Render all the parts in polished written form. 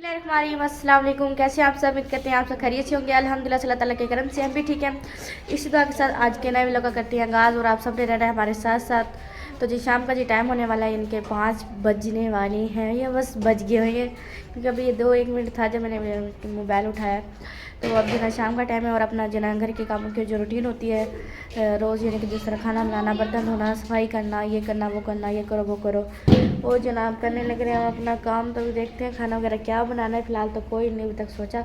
अस्सलाम वालेकुम। कैसे हैं आप सब? उम्मीद करते हैं आप सब खैरियत से होंगे। अल्हम्दुलिल्लाह अल्लाह ताला के करम से हम भी ठीक हैं। इसी दुआ के साथ आज के नए व्लॉग का करते हैं आगाज़ और आप सब ने रहना है हमारे साथ साथ। तो जी शाम का जी टाइम होने वाला है, इनके 5 बजने वाले हैं या बस बज गए हुए हैं, क्योंकि अभी ये 2-1 मिनट था जब मैंने मोबाइल उठाया। तो अब जो है शाम का टाइम है और अपना जो है घर के कामों की जो रूटीन होती है रोज़, यानी कि जिस तरह खाना बनाना, बर्तन धोना, सफाई करना, ये करना वो करना, ये करो वो करो, वो जनाब करने लग रहे हैं अपना काम। तो देखते हैं खाना वगैरह क्या बनाना है। फ़िलहाल तो कोई नहीं अभी तक सोचा,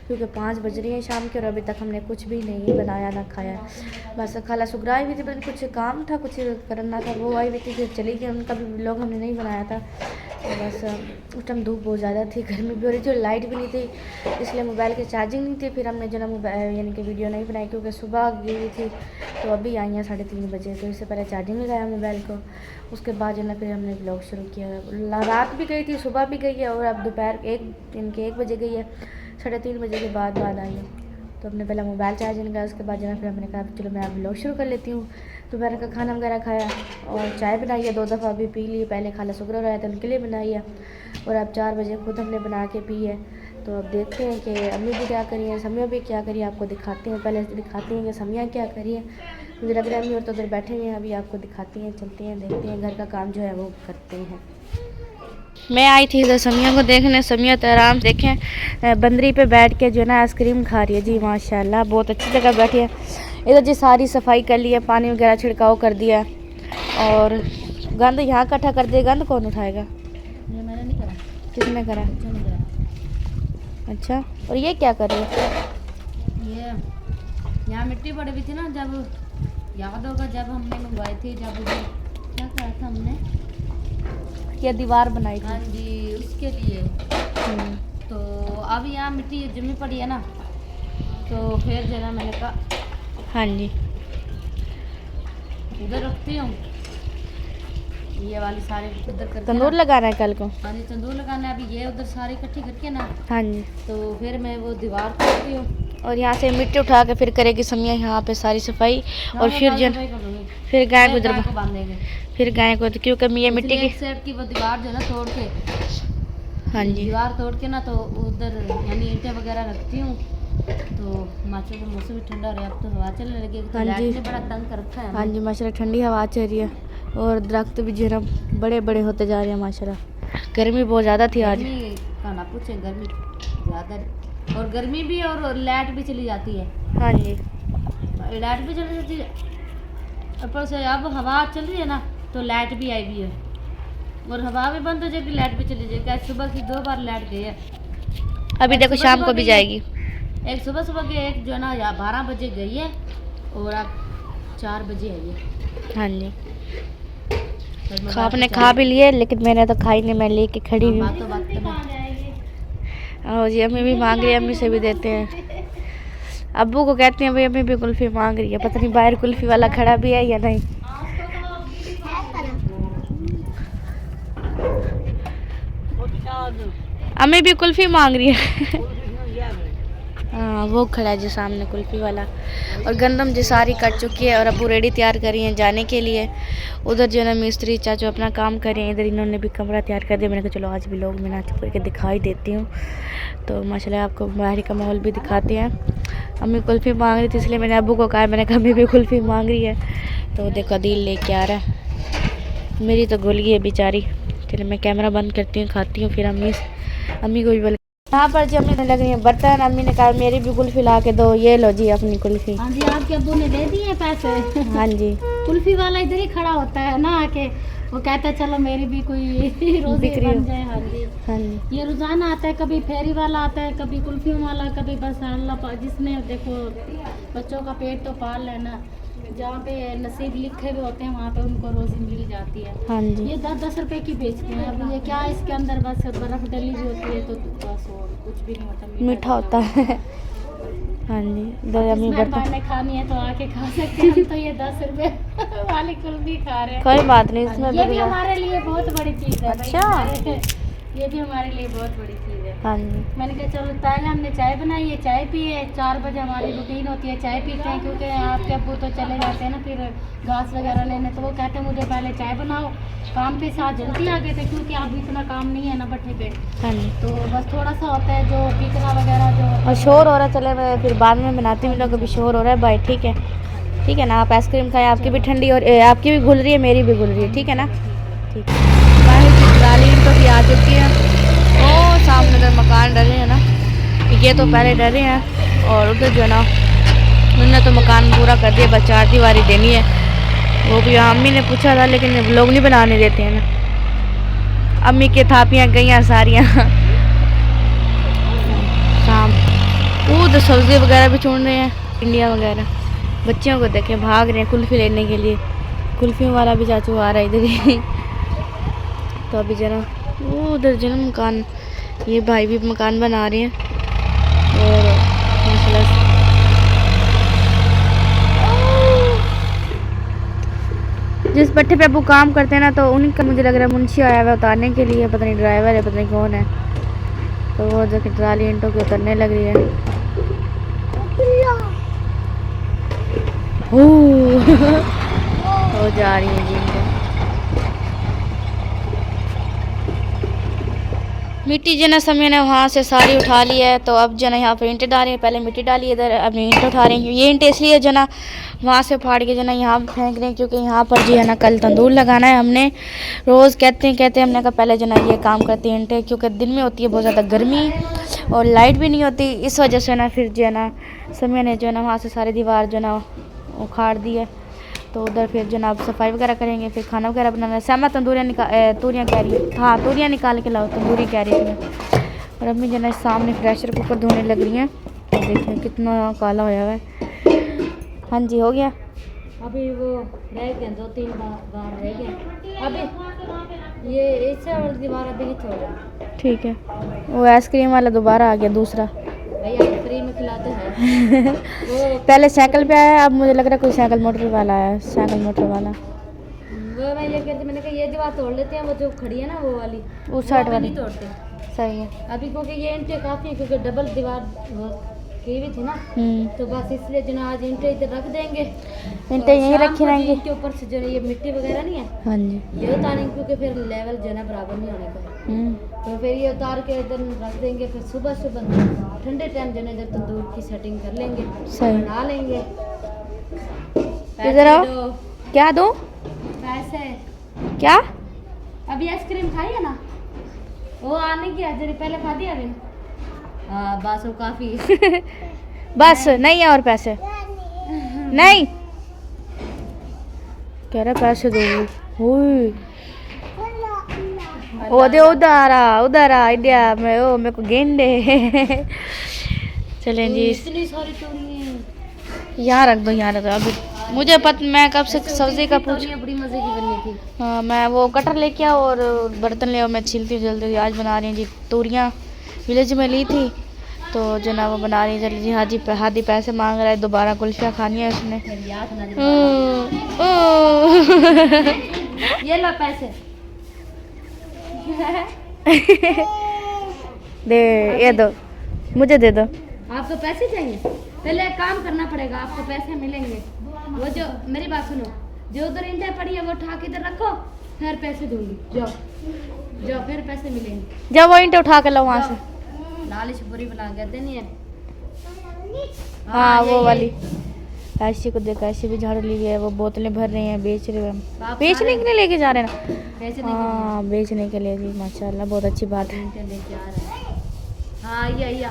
क्योंकि 5 बज रही हैं शाम के और अभी तक हमने कुछ भी नहीं बनाया ना खाया। बस खाला सुगरा आई हुई थी, बस कुछ काम था, कुछ करना था, वो आई हुई थी, फिर चली गई। उनका भी व्लॉग हमने नहीं बनाया था। तो बस उस टाइम धूप बहुत ज़्यादा थी, गर्मी भी हो रही थी और लाइट भी नहीं थी, इसलिए मोबाइल की चार्जिंग नहीं थी। फिर हमने जो ना मोबाइल यानी कि वीडियो नहीं बनाई, क्योंकि सुबह गई थी तो अभी आई हैं 3:30 बजे। तो इससे पहले चार्जिंग लगाया मोबाइल को, उसके बाद जो ना फिर हमने ब्लॉग शुरू किया। रात भी गई थी, सुबह भी गई है और अब दोपहर 1 बजे गई है, 3:30 बजे के बाद आई है। तो हमने पहले मोबाइल चार्जिंग लगाया, उसके बाद जो ना फिर हमने कहा चलो मैं अब ब्लॉग शुरू कर लेती हूँ। दोपहर का खाना वगैरह खाया और चाय बनाई है, 2 दफ़ा अभी पी ली। पहले खाला सुगरा रहा था उनके लिए बनाई है और अब 4 बजे खुद हमने बना के पी है। तो अब देखते हैं कि अम्मी भी क्या करी है, समिया भी क्या करी है, आपको दिखाते हैं। पहले दिखाते हैं कि समिया क्या करी है। मुझे लग रहा है अम्मी और तो उधर बैठे हुए हैं, अभी आपको दिखाती हैं, चलते हैं, देखते हैं, घर का काम जो है वो करते हैं। मैं आई थी इधर समिया को देखने। समिया तो आराम से देखें बंदरी पे बैठ के जो है ना आइसक्रीम खा रही है जी, माशाल्लाह बहुत अच्छी जगह बैठी है। इधर जी सारी सफाई कर ली है, पानी वगैरह छिड़काव कर दिया और गंद यहाँ इकट्ठा कर दिया। गंद कौन उठाएगा? ये मैंने नहीं करा। किसने करा? नहीं करा। अच्छा, और ये क्या कर रही है? ये यहाँ मिट्टी पड़ी हुई थी ना, जब याद होगा जब हमने मंगवाई थी, जब क्या करा था हमने, ये दीवार बनाई हाँ थी। जी, उसके लिए। तो अब यहाँ मिट्टी जमी पड़ी है ना, तो फिर जो ना मैंने कहा हाँ जी, उधर रखती हूँ, ये वाली सारी उधर करके तंदूर ना। लगाना है कल को। हाँ जी, तंदूर लगाना है। अभी ये उधर सारी इकट्ठी करके ना, हाँ जी, तो फिर मैं वो दीवार करती हूँ और यहाँ से मिट्टी उठा के फिर करेगी समिया यहाँ पे सारी सफाई और फिर जन फिर गाय को गाय को बांधेंगे। फिर गाय को, क्योंकि ये मिट्टी की एक साइड की वो दीवार जो है ना तोड़ के, हाँ जी, दीवार तोड़ के ना, तो उधर यानी ईंटें वगैरह रखती हूँ। तो माचो का मौसम भी ठंडा हो रहा है, अब तो हवा चलने लगेगी। तो हाँ लाइट जी। ने बड़ा तंग कर रखा है हाँ जी, माशाल्लाह ठंडी हवा चल रही है और दरख्त भी जो है ना बड़े बड़े होते जा रहे हैं माशाल्लाह। गर्मी बहुत ज़्यादा थी आज। गर्मी का ना पूछे, गर्मी ज़्यादा, और गर्मी भी और लाइट भी चली जाती है। हाँ जी, लाइट भी चली जाती है, ऊपर से अब हवा चल रही है ना, तो लाइट भी आई हुई है और हवा भी बंद हो जाएगी, लाइट भी चली जाएगी। आज सुबह की 2 बार लाइट गई है, अभी देखो शाम को भी जाएगी। एक सुबह के, एक जो है ना 12 बजे गई है और अब 4 बजे आई है। हाँ जी, आपने खा भी लिए, लेकिन मैंने तो खाई नहीं, मैं लेके खड़ी हुई। बातों में और जी अम्मी भी मांग रही है, अम्मी से भी देते हैं। अब्बू को कहते हैं भाई अम्मी भी कुल्फ़ी मांग रही है, पता नहीं बाहर कुल्फ़ी वाला खड़ा भी है या नहीं। अम्मी भी कुल्फ़ी मांग रही है। हाँ वो खड़ा है जो सामने कुल्फ़ी वाला। और गंदम जी सारी कट चुकी है और अब्बू रेडी तैयार कर रही हैं जाने के लिए। उधर जो है ना मिस्त्री चाचू अपना काम कर रहे हैं, इधर इन्होंने भी कमरा तैयार कर दिया। मैंने कहा चलो आज भी लोग मैं नाच करके दिखाई देती हूँ। तो माशाल्लाह आपको बाहर का माहौल भी दिखाते हैं। अम्मी कुल्फ़ी मांग रही थी, इसलिए मैंने अब्बू को कहा, मैंने कहा अम्मी भी कुल्फ़ी मांग रही है। तो देखो दिल लेके आ रहा है, मेरी तो गुल गई है बेचारी। चलो मैं कैमरा बंद करती हूँ, खाती हूँ, फिर अम्मी को भी बोल। यहाँ पर जी अम्मी ने लग रही है बर्तन। अम्मी ने कहा मेरी भी कुल्फ़ी ला के दो, ये लो जी अपनी कुल्फ़ी। हाँ जी, आपके अब्बू ने दे दिए पैसे। हाँ जी, कुल्फी वाला इधर ही खड़ा होता है ना आके, वो कहता है चलो मेरी भी कोई रोजी बन जाए। हाँ जी, हाँ जी, ये रोजाना आता है, कभी फेरी वाला आता है, कभी कुल्फियों वाला, कभी बस अल्लाह जिसने देखो बच्चों का पेट तो पाल लेना, जहाँ पे नसीब लिखे हुए होते हैं वहाँ पे उनको रोजी मिल जाती है। हाँ जी, ये 10-10 रुपए की बेचते हैं। अब ये क्या, इसके अंदर बस बर्फ डली हुई होती है, तो बस और कुछ भी नहीं होता, मीठा होता है। हाँ जी, दो अम्मी जिस बर्तन। मेहमान ने खानी है तो आके खा सकते हैं। हम तो ये 10 रुपए वाली कुल्फी खा रहे हैं। कोई बात नहीं, इसमें ये भी हमारे लिए बहुत बड़ी चीज़ है। अच्छा। ये भी हमारे लिए बहुत बड़ी चीज़ है। हाँ जी। मैंने कहा चलो पहले हमने चाय बनाई है, चाय पिए, 4 बजे हमारी रूटीन होती है, चाय पीते हैं क्योंकि आपके अब्बू तो चले जाते हैं ना फिर घास वगैरह लेने, तो वो कहते हैं मुझे पहले चाय बनाओ। काम पे साथ जल्दी आ गए थे क्योंकि अब इतना काम नहीं है ना भट्ठे पे, हाँ जी। तो बस थोड़ा सा होता है जो पीकना वगैरह जो। और शोर हो रहा है, चले मैं फिर बाद में बनाती हूँ, लोग अभी शोर हो रहा है भाई। ठीक है, ठीक है ना। आप आइसक्रीम खाएं, आपकी भी ठंडी और आपकी भी घुल रही है, मेरी भी घुल रही है। ठीक है ना। ठीक है। गाली तो भी आ चुकी है। ओ सामने उधर मकान डरे हैं ना, ये तो पहले डरे हैं और उधर जो है ना उन्होंने तो मकान पूरा कर दिया, बस 4 दीवारी देनी है। वो भी अम्मी ने पूछा था लेकिन लोग नहीं बनाने देते हैं ना। अम्मी के थापियाँ गई सारियाँ शाम। वो तो सब्जी वगैरह भी छोड़ रहे हैं, इंडिया वगैरह। बच्चियों को देखे भाग रहे हैं कुल्फ़ी लेने के लिए। कुल्फ़ी वाला भी चाचू आ रहा है इधर ही। तो अभी जरा वो उधर जो ना मकान, ये भाई भी मकान बना रहे हैं और माशाल्लाह जिस भट्ठे पे अबू काम करते हैं ना, तो उन्हीं का मुझे लग रहा है मुंशी आया हुआ उतारने के लिए। पता नहीं ड्राइवर है, पता नहीं कौन है। तो वो जो कि ट्राली ईंटों की उतरने लग रही है। वो जा रही है जी इनको। मिट्टी जो ना समय ने वहाँ से सारी उठा ली है, तो अब जो ना यहाँ पर ईंटें डाल रही हैं। पहले मिट्टी डाली इधर, अब ईंटें उठा रही हैं। ये ईंटें इसलिए जो ना वहाँ से फाड़ के जो ना यहाँ फेंक रहे हैं क्योंकि यहाँ पर जो है ना कल तंदूर लगाना है। हमने रोज़ कहते हैं हमने कहा पहले जो ना ये काम करते हैं ईंटें, क्योंकि दिन में होती है बहुत ज़्यादा गर्मी और लाइट भी नहीं होती, इस वजह से ना फिर जो है ना समय ने जो है ना वहाँ से सारी दीवार जो ना उखाड़ दी है। तो उधर फिर जनाब सफाई वगैरह करेंगे, फिर खाना वगैरह बनाना है। सहमा तूरियाँ कह रही है, हाँ तूरियाँ निकाल के लाओ, तंदूरी कह रही थी। और अम्मी जना सामने प्रेशर कुकर धोने लग रही हैं। तो देखिए कितना काला होया हुआ है। हाँ जी हो गया। अभी वो रह गए 2-3 बार रह गए। अभी ये इससे और दीवार अभी ही छोड़ा। ठीक है। वो आइसक्रीम वाला दोबारा आ गया दूसरा। भैया फ्री में खिलाते हैं। वो पहले साइकिल पे आया, अब मुझे लग रहा है कोई साइकिल मोटर वाला आया, साइकिल मोटर वाला। वो मैं ये कहती, मैंने कहा ये दीवार तोड़ लेते हैं, वो जो खड़ी है ना वो वाली, उस साइड वाली नहीं तोड़ते। सही है। अभी क्योंकि ये ईंटें काफ़ी है क्योंकि डबल दीवार की हुई थी ना, तो बस इसलिए जो ना आज ईंटें इधर रख देंगे। ईंटें यहीं रखी रहेंगी। इनके ऊपर से जो है ये मिट्टी वगैरह नहीं है, हाँ जी ये उतारेंगे क्योंकि फिर लेवल जो है ना बराबर नहीं होने का। तो फिर ये उतार के इधर रख देंगे, फिर सुबह सुबह ठंडे टाइम जो है इधर तंदूर की सेटिंग कर लेंगे, बना लेंगे। इधर आओ। क्या दूँ? पैसे क्या? अभी आइसक्रीम खाई है ना, वो आने की आज पहले खा दिया अभी। हाँ बस वो काफ़ी। बस नहीं है और पैसे नहीं कह रहा पैसे दो। ओ दे उधर आ इंडिया में, ओ मेरे को गेंडे। चलें जी इतनी सारी तोड़ियाँ यहाँ रख दो, यहाँ रख दो। अभी मुझे मैं कब से सब्जी का पूछ, बड़ी मज़े की बननी थी। हाँ मैं वो कटर लेके आओ और बर्तन ले आओ, मैं छीलती हूँ जल्दी। आज बना रही हूँ जी तोरियाँ, विलेज में ली थी तो जो ना वो बना रही है जल्दी जी। हादी पैसे मांग रहा है, दोबारा कुल्फियाँ खानी है उसने। ये लो पैसे। दे ये दो, मुझे दे दो। आपको पैसे चाहिए? पहले एक काम करना पड़ेगा, आपको पैसे मिलेंगे। वो जो मेरी बात सुनो, जो उधर ईंटें पड़ी है वो उठा के इधर रखो, फिर पैसे दूंगी। जाओ फिर पैसे मिलेंगे। जब वो ईंटें उठा के लो वहाँ से। लालिश बुरी बना के देनी है। हाँ वो वाली ऐसी को देखा, ऐसी भी झाड़ू ली है, वो बोतलें भर रही हैं, बेच रहे हैं। बेचने के लिए लेके जा रहे हैं ना? हाँ बेचने के लिए जी, माशाल्लाह बहुत अच्छी बात है। हाँ ये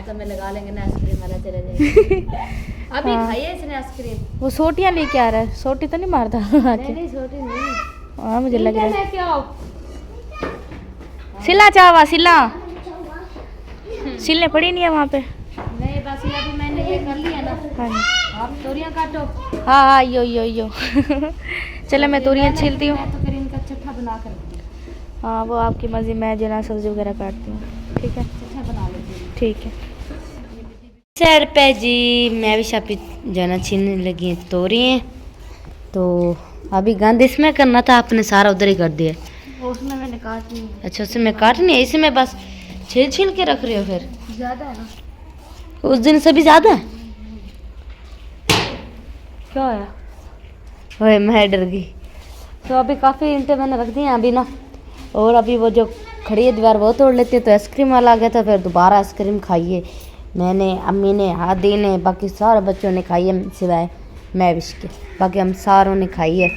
जब में लगा लेंगे ना आइसक्रीम वाला चले जाएगा। अभी खाइए इसने आइसक्रीम। वो सोटियाँ लेके आ रहा है, सोटी तो नहीं मारता? नहीं सोटी नहीं। हाँ मुझे लग रहा है सिला चावा सिला सिलने पड़ी नहीं है वहाँ पे। नहीं बस ये अभी मैंने ये कर लिया ना। हाँ आप तोरियां काटो। हाँ यो चलो मैं तोरियां छीलती हूँ, तो फिर इनका चट्टा बना कर। हाँ वो आपकी मर्जी, मैं जो ना सब्जी वगैरह काटती हूँ। ठीक है चट्टा बना लेती। ठीक है। सर पे जी मैं भी शापी जाना छीनने लगी तोरी हैं, तो अभी गंद इसमें करना था, आपने सारा उधर ही कर दिया। उसमें मैंने काटनी है। अच्छा उसमें काटनी है, इसमें बस छील छील के रख रहे हो फिर? ज़्यादा है ना। उस दिन से भी ज़्यादा है? क्या है? ओए मैं डर गई। तो अभी काफ़ी ईंटें मैंने रख दी हैं अभी ना, और अभी वो जो खड़ी है दीवार वो तोड़ लेती है। तो आइसक्रीम वाला आ गया था, फिर दोबारा आइसक्रीम खाइए। मैंने, अम्मी ने, हादी ने, बाकी सारे बच्चों ने खाई है सिवाय मैं विश के, बाकी हम सारों ने खाई है।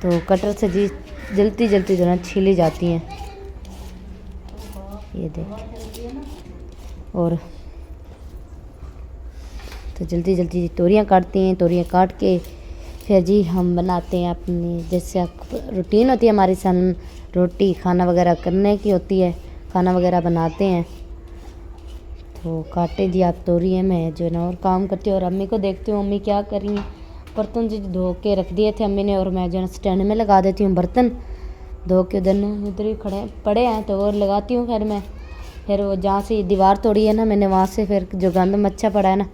तो कटर से जी जल्दी जल्दी जो है छीली जाती हैं, ये देख। और तो जल्दी जल्दी तोरियां काटती हैं, तोरियां काट के फिर जी हम बनाते हैं अपनी जैसे रूटीन होती है हमारी, सन रोटी खाना वगैरह करने की होती है, खाना वगैरह बनाते हैं। तो काटे जी आप तोरियां, मैं जो है ना और काम करती हूँ और अम्मी को देखती हूँ अम्मी क्या कर रही हैं। बर्तन जी धो के रख दिए थे अम्मी ने, और मैं जो है स्टैंड में लगा देती हूँ बर्तन धो के, उधर ही खड़े पड़े हैं तो और लगाती हूँ। फिर वो जहाँ से दीवार तोड़ी है ना मैंने, वहाँ से फिर जो गंद मच्छा पड़ा है ना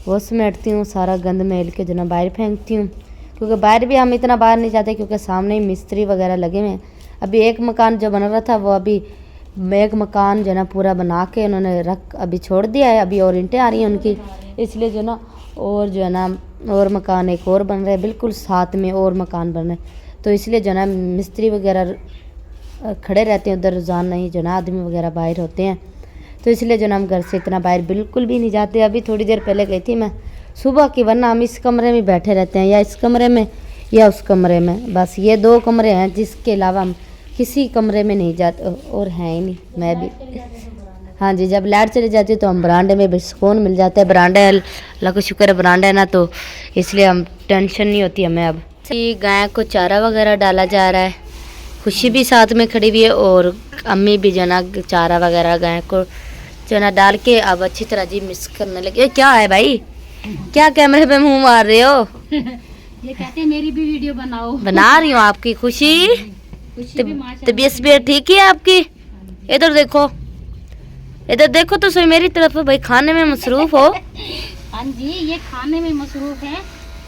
वो समेटती हूँ, सारा गंद मेल के जो ना बाहर फेंकती हूँ। क्योंकि बाहर भी हम इतना बाहर नहीं जाते क्योंकि सामने ही मिस्त्री वगैरह लगे हुए हैं। अभी एक मकान जो बन रहा था वो अभी एक मकान जो ना पूरा बना के उन्होंने अभी छोड़ दिया है, अभी और ईंटें आ रही हैं उनकी, इसलिए जो ना और जो है ना और मकान एक और बन रहे हैं, बिल्कुल साथ में और मकान बन रहे हैं। तो इसलिए जो ना मिस्त्री वगैरह खड़े रहते हैं उधर, रोज़ाना ही जो ना आदमी वगैरह बाहर होते हैं। तो इसलिए जो ना हम घर से इतना बाहर बिल्कुल भी नहीं जाते। अभी थोड़ी देर पहले गई थी मैं सुबह की, वरना हम इस कमरे में बैठे रहते हैं, या इस कमरे में या उस कमरे में, बस ये 2 कमरे हैं जिसके अलावा हम किसी कमरे में नहीं जाते, और हैं ही नहीं। मैं भी हाँ जी, जब लाइट चली जाती है तो हम बरांडे में भी सुकून मिल जाता है। बरांडा अल्लाह का शुक्र है बरांडा है ना, तो इसलिए हम टेंशन नहीं होती हमें। अब गाय को चारा वगैरह डाला जा रहा है, खुशी भी साथ में खड़ी हुई है और अम्मी भी जना चारा वगैरह गाय को चना डाल के अब अच्छी तरह जी मिक्स करने लगे। क्या है भाई, क्या कैमरे पे मुंह मार रहे हो? ये कहते हैं मेरी भी वीडियो बनाओ। बना रही हूँ आपकी खुशी। तबीयत भी ठीक है आपकी? इधर देखो, इधर देखो तो सही मेरी तरफ। भाई खाने में मसरूफ हो? हाँ जी, ये खाने में मसरूफ है।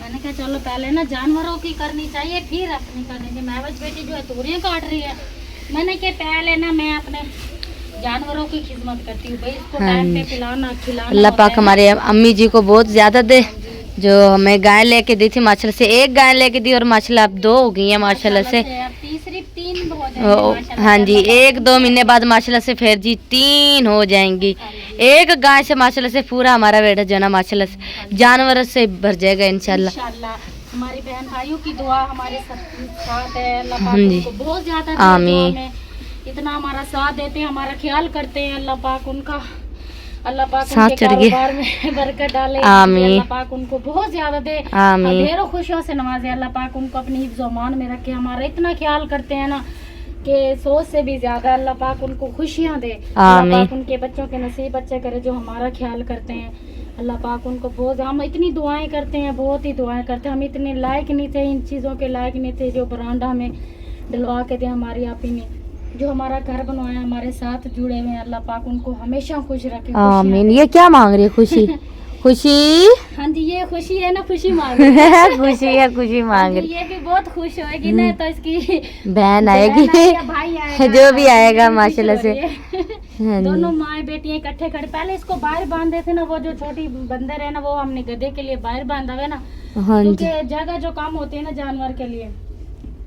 मैंने कहा चलो पहले ना जानवरों की करनी चाहिए फिर अपनी करनी चाहिए। महवज बेटी जो है तोरियां काट रही है, मैंने कहा पहले ना मैं अपने जानवरों की खिदमत करती हूँ भाई, इसको टाइम पे पिलाना खिलाना। अल्लाह पाक हमारे अम्मी जी को बहुत ज़्यादा दे, जो हमें गाय लेके दी थी माशाल्लाह से, एक गाय लेके दी और माशाल्लाह अब 2 हो गई हैं माशाल्लाह से। तीसरी 3 हो जाएंगी। हाँ जी, 1-2 महीने बाद माशाल्लाह से फिर जी 3 हो जाएंगी। एक गाय से माशाल्लाह से पूरा हमारा बेटा जो ना माशाल्लाह से जानवर से भर जाएगा इंशाल्लाह। हमारी बहन भाइयों की दुआ हमारे साथ है, अल्लाह पाक हाँ जी, उनको बहुत ज्यादा आमीन। इतना हमारा साथ देते हैं, हमारा ख्याल करते हैं। अल्लाह पाक उनका, अल्लाह पाक साथ उनके चढ़ गए। कारोबार में बरकत डाले, आमीन। अल्लाह पाक उनको बहुत ज्यादा दे, आमीन। ढेरों खुशियों से नवाजे। अल्लाह पाक उनको अपनी हिफ्ज़ व अमान में रखे, हमारा इतना ख्याल करते हैं ना कि सोच से भी ज्यादा। अल्लाह पाक उनको खुशियाँ दे, अल्लाह पाक उनके बच्चों के नसीब अच्छे करे जो हमारा ख्याल करते हैं। अल्लाह पाक उनको बहुत, हम इतनी दुआएं करते हैं, बहुत ही दुआएं करते हैं। हम इतने लायक नहीं थे, इन चीज़ों के लायक नहीं थे जो बरांडा में डलवा के थे हमारी आपी ने, जो हमारा घर बनवाया, हमारे साथ जुड़े हुए हैं। अल्लाह पाक उनको हमेशा खुश रखे। आमीन। ये क्या मांग रही है खुशी? खुशी? हाँ जी, ये खुशी है ना, खुशी मांग रही है। खुशी है, खुशी मांग रही। ये भी बहुत खुश होएगी ना, तो इसकी बहन आएगी, भाई आएगा, जो भी आएगा माशाल्लाह से। हाँ दोनों माए बेटियां इकट्ठे खड़े। पहले इसको बाहर बांधे थे ना, वो जो छोटी बंदर है ना, वो हमने गधे के लिए बाहर बांधा हुआ है ना, हाँ जी, क्योंकि जगह जो काम होती है ना जानवर के लिए,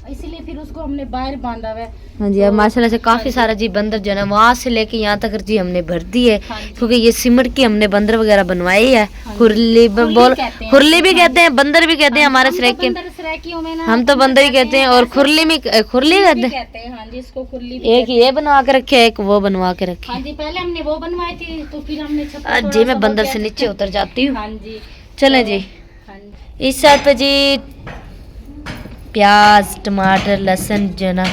इसलिए फिर उसको हमने बाहर बांधा हुआ है। हाँ जी। अब माशाल्लाह से काफी सारा जी बंदर जो है वहाँ से लेके यहाँ तक जी हमने भर दी है, क्योंकि ये सिमट की हमने बंदर वगैरह बनवाई है। खुरली बोल, खुरली भी कहते हैं, बंदर भी कहते हैं हमारे सराइकी में, हम तो बंदर ही कहते हैं। और खुरली में खुरली कहते हैं। हाँ जी, इसको खुरली एक ये बनवा के रखे, एक वो बनवा के रखे। हाँ जी, पहले हमने वो बनवाई थी, तो फिर हमने आज जी मैं बंदर से नीचे उतर जाती हूँ। हाँ जी, चले जी। हाँ जी। इस साइड पे जी प्याज टमाटर लहसुन जो ना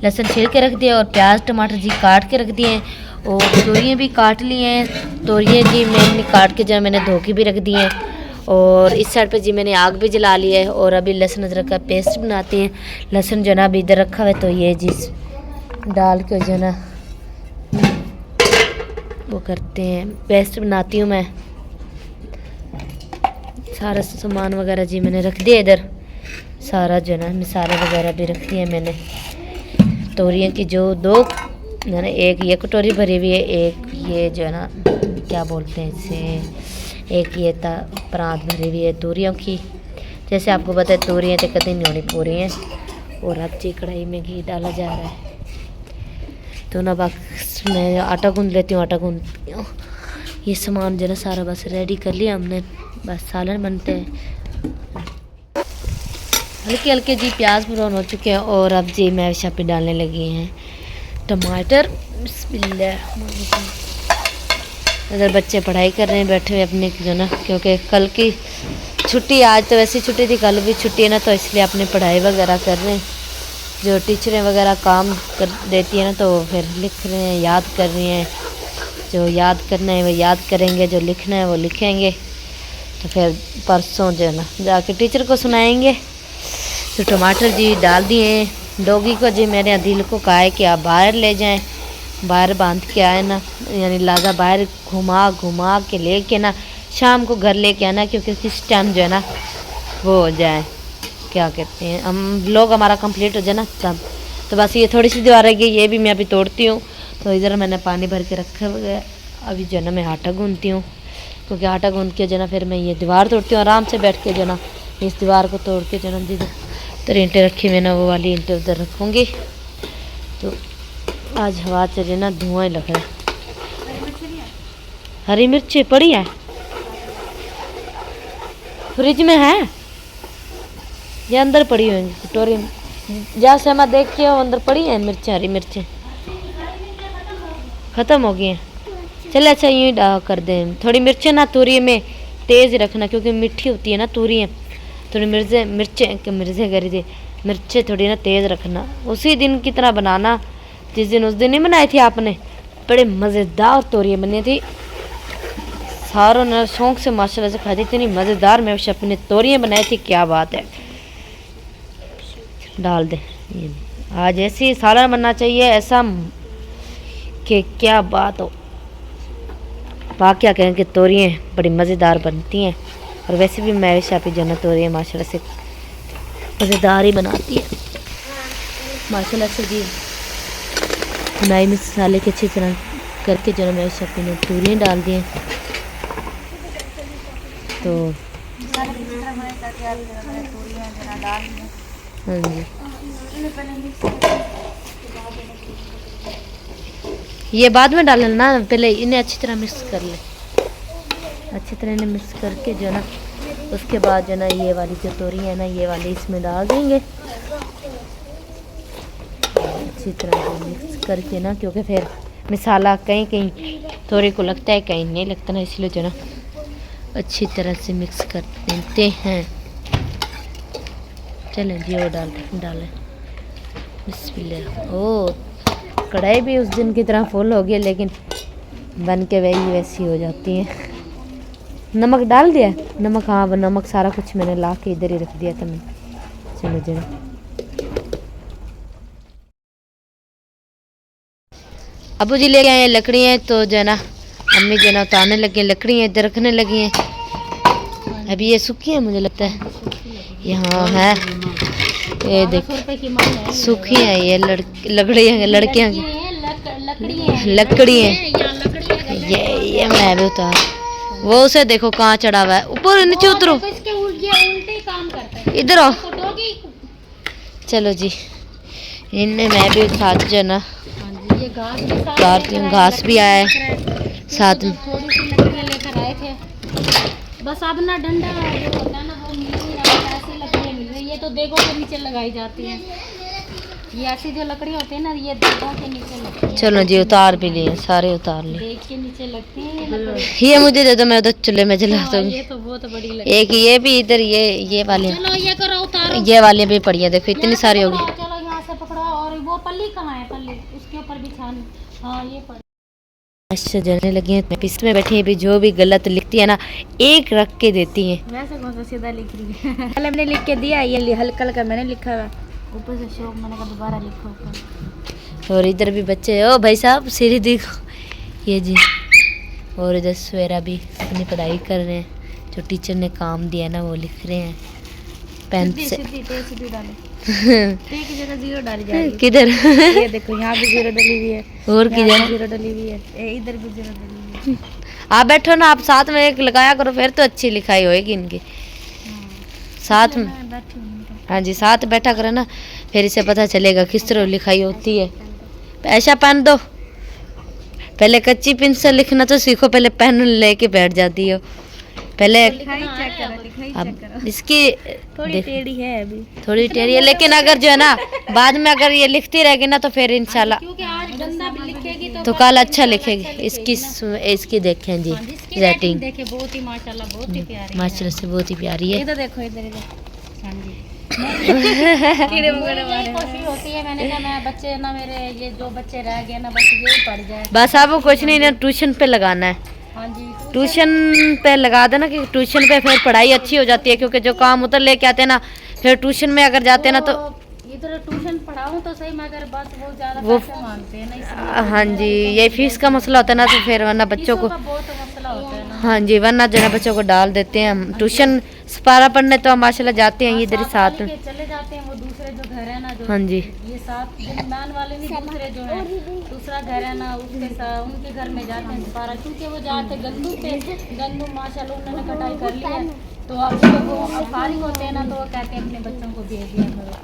लहसुन छील के रख दिया और प्याज टमाटर जी काट के रख दिए हैं, और तोरियाँ भी काट लिए हैं। तोरियाँ जी मैंने काट के जो मैंने धो के भी रख दिए हैं। और इस साइड पे जी मैंने आग भी जला ली है, और अभी लहसुन अदरक का पेस्ट बनाते हैं। लहसुन जो ना अभी इधर रखा हुआ है, तो ये जी डाल के जो ना वो करते हैं, पेस्ट बनाती हूँ मैं। सारा सामान वगैरह जी मैंने रख दिया इधर, सारा जो ना मसाले वगैरह भी रख दिए मैंने। तोरियां की जो दो मैंने, एक ये कटोरी भरी हुई है, एक ये जो है ना क्या बोलते हैं इसे, एक ये परात भरी हुई है तोरियों की। जैसे आपको पता है तोरियां तो कभी नहीं होनी पूरी हैं। और अब जी कढ़ाई में घी डाला जा रहा है। तो ना बस मैं आटा गूंद लेती हूँ, आटा गूंदती हूँ। ये सामान जो ना सारा बस रेडी कर लिया हमने, बस सालन बनते हैं। हल्के हल्के जी प्याज ब्राउन हो चुके हैं और अब जी मैशा पे डालने लगी हैं टमाटर। बिस्मिल्लाह। अगर बच्चे पढ़ाई कर रहे हैं बैठे हुए अपने जो ना, क्योंकि कल की छुट्टी, आज तो वैसी छुट्टी थी, कल भी छुट्टी है ना, तो इसलिए अपनी पढ़ाई वगैरह कर रहे हैं। जो टीचरें वगैरह काम कर देती है ना, तो फिर लिख रहे हैं, याद कर रही हैं। जो याद करना है वो याद करेंगे, जो लिखना है वो लिखेंगे। तो फिर परसों जो है ना जाके टीचर को सुनाएंगे। तो टमाटर जी डाल दिए। डॉगी को जी मेरे दिल को कहा है कि आप बाहर ले जाएं, बाहर बांध के आए ना, यानी लाजा बाहर घुमा घुमा के लेके ना शाम को घर लेके आना, क्योंकि किस टाइम जो है ना वो हो जाए, क्या कहते हैं, हम लोग हमारा कंप्लीट हो जाए ना तब। तो बस ये थोड़ी सी दीवार रह गई, ये भी मैं अभी तोड़ती हूँ। तो इधर मैंने पानी भर के रखा हुआ है। अभी जो है ना मैं आटा गूंदती हूँ, क्योंकि आटा गूंद के जो ना फिर मैं ये दीवार तोड़ती हूँ आराम से बैठ के जो ना। इस दीवार को तोड़ के जो ना जिधर तो ईंटें रखी हुई ना, वो वाली ईंटें उधर रखूँगी। तो आज हवा चले ना, धुआं ही लग रहा है। हरी मिर्ची पड़ी है, फ्रिज में है या अंदर पड़ी हुई कटोरी में? जहाँ से मैं देख के अंदर पड़ी है मिर्चें, हरी मिर्चें ख़त्म हो गई हैं। चले अच्छा यूँ कर दें। थोड़ी मिर्चें ना तोरिए में तेज़ रखना, क्योंकि मीठी होती है ना तोरियाँ। थोड़ी मिर्चें करी थी, मिर्चें थोड़ी ना तेज़ रखना। उसी दिन की तरह बनाना जिस दिन उस दिन नहीं बनाई थी आपने, बड़े मज़ेदार तोरियाँ बनी थी। सारों ने शौक से माशाल्लाह से खाई थी, इतनी मज़ेदार मैं अपने तोरियाँ बनाई थी, क्या बात है। डाल दे। आज ऐसे ही सालन बनना चाहिए, ऐसा कि क्या बात हो। बाकी क्या कहें कि तोरियाँ बड़ी मज़ेदार बनती हैं। और वैसे भी मैं शापी जन्नत तोरियाँ माशाल्लाह से मज़ेदार ही बनाती है माशाल्लाह से जी। बुनाई मसाले के अच्छी तरह करके जो मैं शापी ने तोरियाँ डाल दी हैं। तो हाँ जी, ये बाद में डालना ना, पहले इन्हें अच्छी तरह मिक्स कर ले। अच्छी तरह इन्हें मिक्स करके जो ना उसके बाद जो ना ये वाली जो तोरी है ना, ये वाली इसमें डाल देंगे अच्छी तरह से मिक्स करके ना, क्योंकि फिर मसाला कहीं कहीं तोरी को लगता है, कहीं नहीं लगता ना, इसलिए जो ना अच्छी तरह से मिक्स कर देते हैं। चलें जी वो डालें। बिस्मिल्लाह। ओ कढ़ाई भी उस दिन की तरह फुल हो गई, लेकिन बन के वैसी हो जाती है। नमक डाल दिया? नमक, हाँ नमक सारा कुछ मैंने ला के इधर ही रख दिया था मैं। चलो जरा अबू जी ले आए लकड़ियाँ, तो जो है ना अम्मी जो है ना उतारने लगी हैं, लकड़ियाँ इधर रखने लगी हैं। अभी ये सूखी है मुझे लगता है, यहाँ है ये देखो सूखी है ये लकड़ियाँ ये मैं भी उतार। वो उसे देखो कहाँ चढ़ा हुआ है, ऊपर नीचे उतरो, इधर आओ। चलो जी इनने मैं भी साथ जो ना घास भी आया है साथ में। लेकर आए थे बस। अब ना डंडा जो होता है ना वो मिल नहीं रहा, ऐसी लकड़ियाँ मिल रही है। ये तो देगों के नीचे लगाई जाती हैं, ये ऐसी जो लकड़ी होती है ना, ये देगों के नीचे लगती है। चलो जी उतार भी लिए, सारे उतार लिए। देग के नीचे लगती हैं ये मुझे दे दो, मैं उधर चूल्हे में जला दूंगी। ये तो बहुत बड़ी लगती एक ये भी इधर ये वाली, चलो ये करो उतारो। ये वाली भी पड़ी है, देखो इतनी सारी होगी। चलो यहाँ से पकड़ो। और वो पल्ली कहाँ है? पल्ली उसके ऊपर भी छान। हाँ ये पड़ी। अच्छा जलने लगी हैं, पिस में बैठी है। भी जो भी गलत लिखती है ना एक रख के देती है। वैसे कौन सा सीधा लिख रही है? पहले मैंने लिख के दिया, ये हल्का हल्का मैंने लिखा हुआ, ऊपर से शौक मैंने कहा दोबारा लिखो ऊपर। और इधर भी बच्चे, ओ भाई साहब सीढ़ी देखो ये जी। और इधर सवेरा भी अपनी पढ़ाई कर रहे हैं, जो टीचर ने काम दिया ना वो लिख रहे हैं। पेन सीधी से सीधी टे सीधी डालो, टे की जगह जीरो डाली जा रही है। किधर ये देखो यहाँ भी जीरो डली हुई है, और यहाँ किधर भी जीरो डली हुई है, इधर भी जीरो डली हुई है। आप बैठो ना, आप साथ में एक लगाया करो, फिर तो अच्छी लिखाई होएगी इनकी साथ में। मैं बैठी हूँ। हाँ जी, साथ बैठा करो ना, फिर इसे पता चलेगा किस तरह लिखाई होती है। ऐसा पेन दो, पहले कच्ची पेन से लिखना तो सीखो, पहले पेन लेके बैठ जाती हो पहले। लिखाई चेक करो, लिखाई चेक अब करो। इसकी थोड़ी टेढ़ी है अभी। थोड़ी टेढ़ी है, लेकिन अगर जो है ना बाद में अगर ये लिखती रहेगी ना तो फिर इंशाल्लाह क्योंकि आज गंदा भी लिखेगी तो कल अच्छा लिखेगी। इसकी देखें जी जिसकी रेटिंग रेटिंग देखे बहुत ही माशाल्लाह बहुत ही प्यारी है। माशाल्लाह से बहुत ही प्यारी है। इधर देखो, इधर इधर हाँ जी। कीड़े मुझे वगैरह यही मारे कोशिश होती है, मैंने कहा मैं बच्चे ना मेरे ये जो बच्चे रह गए ना बस यही पढ़ जाए। बस आपको कुछ नहीं ना, ट्यूशन पे लगाना है। हाँ जी ट्यूशन पे लगा देना कि ट्यूशन पे फिर पढ़ाई अच्छी हो जाती है, क्योंकि जो काम उधर लेके आते हैं ना फिर ट्यूशन में अगर जाते हैं ना तो इधर ट्यूशन पढ़ाऊँ तो सही, मगर बस वो ज़्यादा वो पैसे मांगते हैं ना, इसलिए हाँ जी, ये फीस का मसला होता है ना, तो फिर वरना बच्चों को फीसों का बहुत मसला होता है ना। हाँ जी, वरना जो है ना बच्चों को डाल देते हैं हम ट्यूशन सपारा पढ़ने, तो हम माशाल्लाह जाते हैं इधर ही साथ में। के चले जाते हैं वो दूसरे जो घर है ना, जो हाँ जी ये साथ जिम्मेदार वाले नहीं, दूसरे जो है दूसरा घर है ना उसके साथ उनके घर में जाते हैं सपारा, क्योंकि वो जाते गंदू पे गंदू माशाल्लाह उन्होंने कटाई कर ली है, तो अब वो अब फारिग होते हैं ना तो वो कहते हैं अपने बच्चों को भेज दिया करो।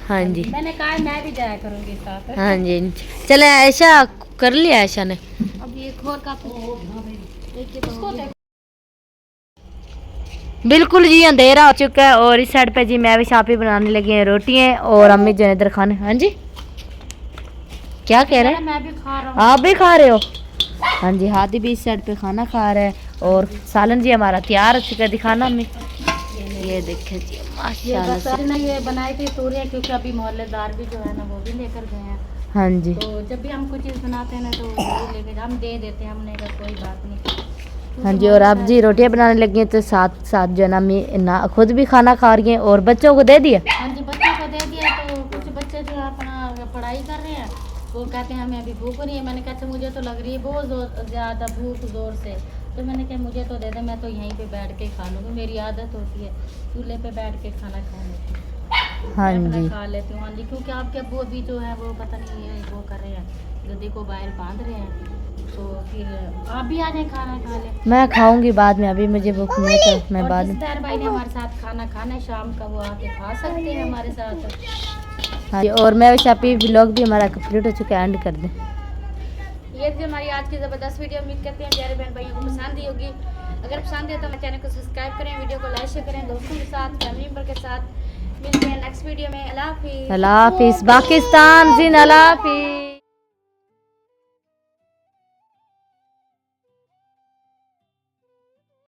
हाँ जी मैंने कहा मैं भी जाया करूँगी साथ। हाँ जी। चले ऐसा कर लिया ऐसा ने। अब ये एक और कापी एक उसको देख बिल्कुल जी अंधेरा हो चुका है और इस साइड पे जी मैं भी शापी बनाने लगी हैं रोटियाँ, और अम्मी जो है इधर खाने। हाँ जी क्या कह रहे हैं? मैं भी खा रहा हूँ। आप भी खा रहे हो? हाँ जी, हाथी भी इस साइड पे खाना खा रहा है और सालन जी हमारा तैयार हो चुका है, दिखाना हमें। ये देखे जी माशाल्लाह से। ये ये बनाई थी तोरियाँ, क्योंकि अभी मोहल्लेदार भी जो है ना वो भी लेकर गए हैं, हाँ जी तो जब भी हम कुछ चीज़ बनाते हैं ना तो वो लेके हम दे देते हैं, हमने कहा कोई बात नहीं। हाँ जी, और आप जी रोटियाँ बनाने लगी हैं तो साथ साथ जो है ना मैं ना खुद भी खाना खा रही हैं और बच्चों को दे दिया। हाँ जी बच्चों को दे दिया, तो कुछ बच्चे जो है अपना पढ़ाई कर रहे हैं, वो कहते हैं हमें अभी भूख नहीं है। मैंने कहा अच्छा मुझे तो लग रही है बहुत ज़्यादा भूख ज़ोर से, तो मैंने कहा मुझे तो दे दे, मैं तो यहीं पे बैठ के खा लूँगी, मेरी आदत होती है चूल्हे पे बैठ के खाना खाने की। हाँ मैं अपना जी खा लेती हूँ। हाँ जी, क्योंकि आपके अब्बू अभी जो है वो पता नहीं है वो कर रहे हैं, गद्दे को बाहर बांध रहे हैं, तो फिर आप भी आ जाए खाना खा ले। मैं खाऊंगी बाद में, अभी मुझे भूख नहीं तो मैं और बाद में। जिसदार भाई ने हमारे साथ खाना खाना है शाम का, वो आके खा सकते हैं हमारे साथ। हाँ जी, और मैं शापी व्लॉग भी हमारा कंप्लीट हो चुका है, एंड कर दें। ये थी हमारी आज की ज़बरदस्त वीडियो। उम्मीद करते हैं प्यारे बहन भाइयों को पसंद ही होगी। अगर पसंद है तो हमारे चैनल को सब्सक्राइब करें, वीडियो को लाइक शेयर करें दोस्तों के साथ, फैमिली मेम्बर के साथ। मिलते हैं नेक्स्ट वीडियो में। अल्लाह हाफिज़। अल्लाह हाफिज़। पाकिस्तान जिंदाबाद। अल्लाह हाफिज़।